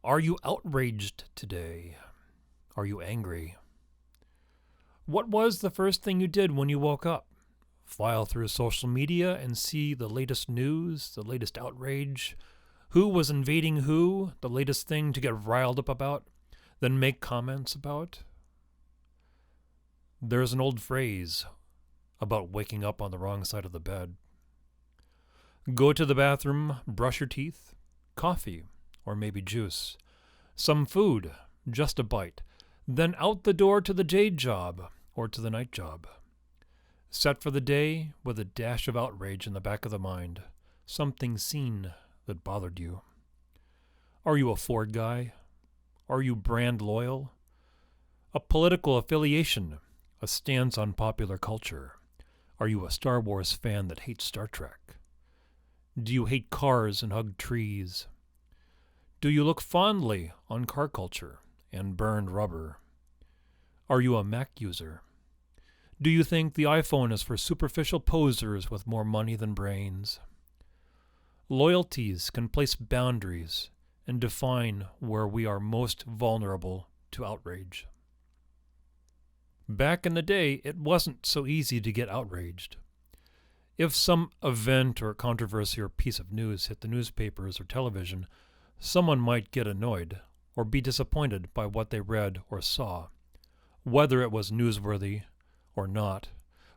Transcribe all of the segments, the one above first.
Are you outraged today? Are you angry? What was the first thing you did when you woke up? File through social media and see the latest news, the latest outrage, who was invading who, the latest thing to get riled up about, then make comments about? There's an old phrase about waking up on the wrong side of the bed. Go to the bathroom, brush your teeth, coffee, or maybe juice, some food, just a bite, then out the door to the day job or to the night job. Set for the day with a dash of outrage in the back of the mind, something seen that bothered you. Are you a Ford guy? Are you brand loyal? A political affiliation, a stance on popular culture. Are you a Star Wars fan that hates Star Trek? Do you hate cars and hug trees? Do you look fondly on car culture and burned rubber? Are you a Mac user? Do you think the iPhone is for superficial posers with more money than brains? Loyalties can place boundaries and define where we are most vulnerable to outrage. Back in the day, it wasn't so easy to get outraged. If some event or controversy or piece of news hit the newspapers or television, someone might get annoyed or be disappointed by what they read or saw, whether it was newsworthy or not,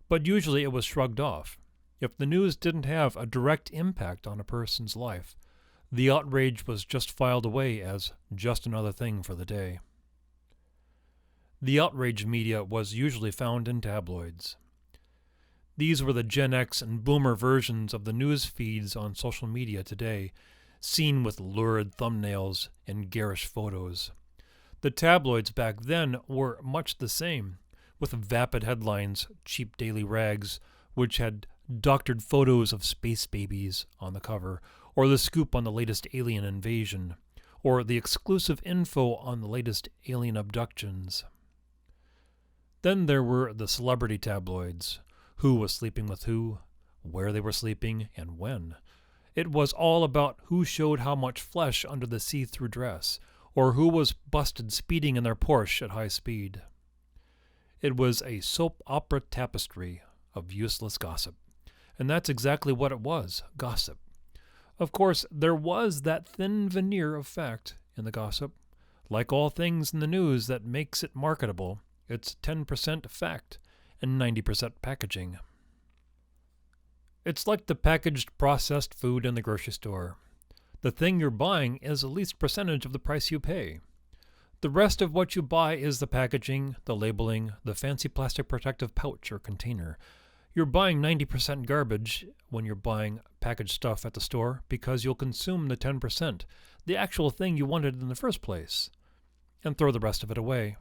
but usually it was shrugged off. If the news didn't have a direct impact on a person's life, the outrage was just filed away as just another thing for the day. The outrage media was usually found in tabloids. These were the Gen X and Boomer versions of the news feeds on social media today, seen with lurid thumbnails and garish photos. The tabloids back then were much the same, with vapid headlines, cheap daily rags, which had doctored photos of space babies on the cover, or the scoop on the latest alien invasion, or the exclusive info on the latest alien abductions. Then there were the celebrity tabloids, who was sleeping with who, where they were sleeping, and when. It was all about who showed how much flesh under the see-through dress, or who was busted speeding in their Porsche at high speed. It was a soap opera tapestry of useless gossip. And that's exactly what it was, gossip. Of course, there was that thin veneer of fact in the gossip. Like all things in the news that makes it marketable, it's 10% fact and 90% packaging. It's like the packaged processed food in the grocery store. The thing you're buying is the least percentage of the price you pay. The rest of what you buy is the packaging, the labeling, the fancy plastic protective pouch or container. You're buying 90% garbage when you're buying packaged stuff at the store because you'll consume the 10%, the actual thing you wanted in the first place, and throw the rest of it away.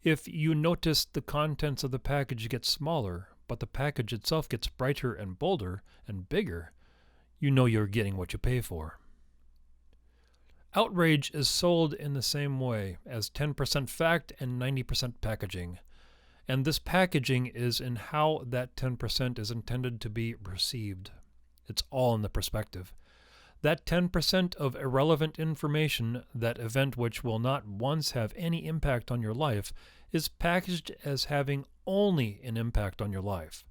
If you notice the contents of the package get smaller, but the package itself gets brighter and bolder and bigger, you know you're getting what you pay for. Outrage is sold in the same way as 10% fact and 90% packaging. And this packaging is in how that 10% is intended to be received. It's all in the perspective. That 10% of irrelevant information, that event which will not once have any impact on your life, is packaged as having only an impact on your life.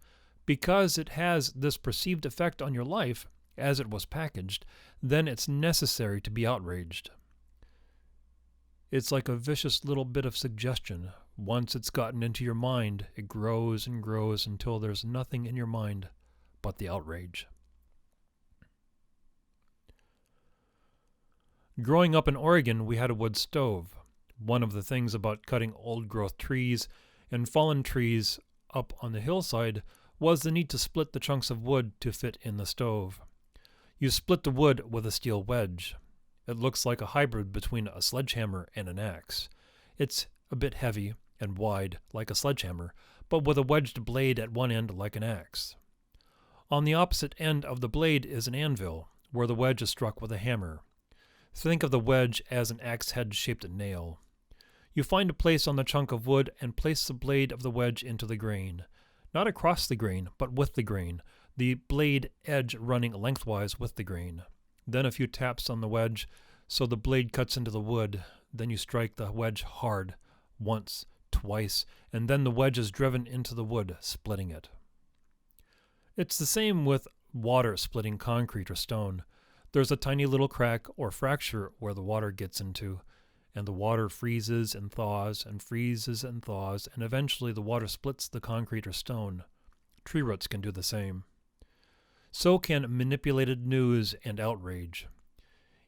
Because it has this perceived effect on your life, as it was packaged, then it's necessary to be outraged. It's like a vicious little bit of suggestion. Once it's gotten into your mind, it grows and grows until there's nothing in your mind but the outrage. Growing up in Oregon, we had a wood stove. One of the things about cutting old-growth trees and fallen trees up on the hillside was the need to split the chunks of wood to fit in the stove. You split the wood with a steel wedge. It looks like a hybrid between a sledgehammer and an axe. It's a bit heavy and wide like a sledgehammer, but with a wedged blade at one end like an axe. On the opposite end of the blade is an anvil, where the wedge is struck with a hammer. Think of the wedge as an axe-head-shaped nail. You find a place on the chunk of wood and place the blade of the wedge into the grain. Not across the grain, but with the grain, the blade edge running lengthwise with the grain. Then a few taps on the wedge So the blade cuts into the wood, then you strike the wedge hard, once, twice, and then the wedge is driven into the wood, splitting it. It's the same with water splitting concrete or stone. There's a tiny little crack or fracture where the water gets into, and the water freezes and thaws and freezes and thaws, and eventually the water splits the concrete or stone. Tree roots can do the same. So can manipulated news and outrage.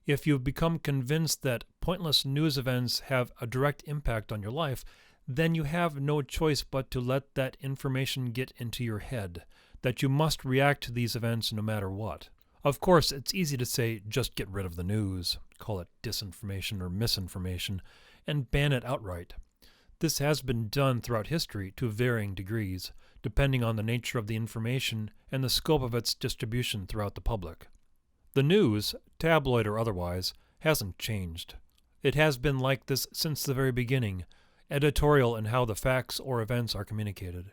If you've become convinced that pointless news events have a direct impact on your life, then you have no choice but to let that information get into your head, that you must react to these events no matter what. Of course, it's easy to say, just get rid of the news, call it disinformation or misinformation, and ban it outright. This has been done throughout history to varying degrees, depending on the nature of the information and the scope of its distribution throughout the public. The news, tabloid or otherwise, hasn't changed. It has been like this since the very beginning, editorial in how the facts or events are communicated.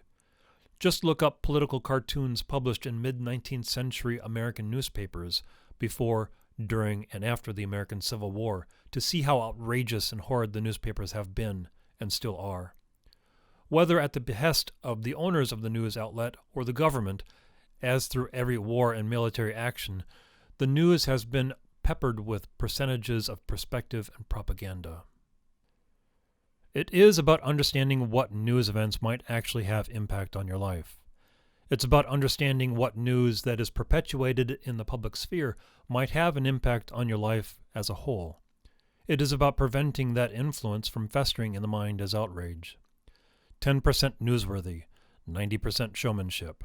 Just look up political cartoons published in mid-19th century American newspapers before, during, and after the American Civil War to see how outrageous and horrid the newspapers have been, and still are. Whether at the behest of the owners of the news outlet or the government, as through every war and military action, the news has been peppered with percentages of perspective and propaganda. It is about understanding what news events might actually have impact on your life. It's about understanding what news that is perpetuated in the public sphere might have an impact on your life as a whole. It is about preventing that influence from festering in the mind as outrage. 10% newsworthy, 90% showmanship.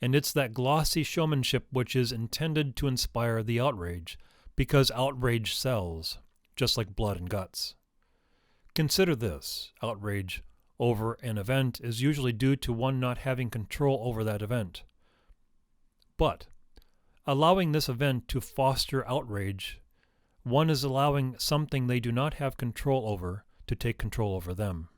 And it's that glossy showmanship which is intended to inspire the outrage, because outrage sells, just like blood and guts. Consider this: outrage over an event is usually due to one not having control over that event. But allowing this event to foster outrage, one is allowing something they do not have control over to take control over them.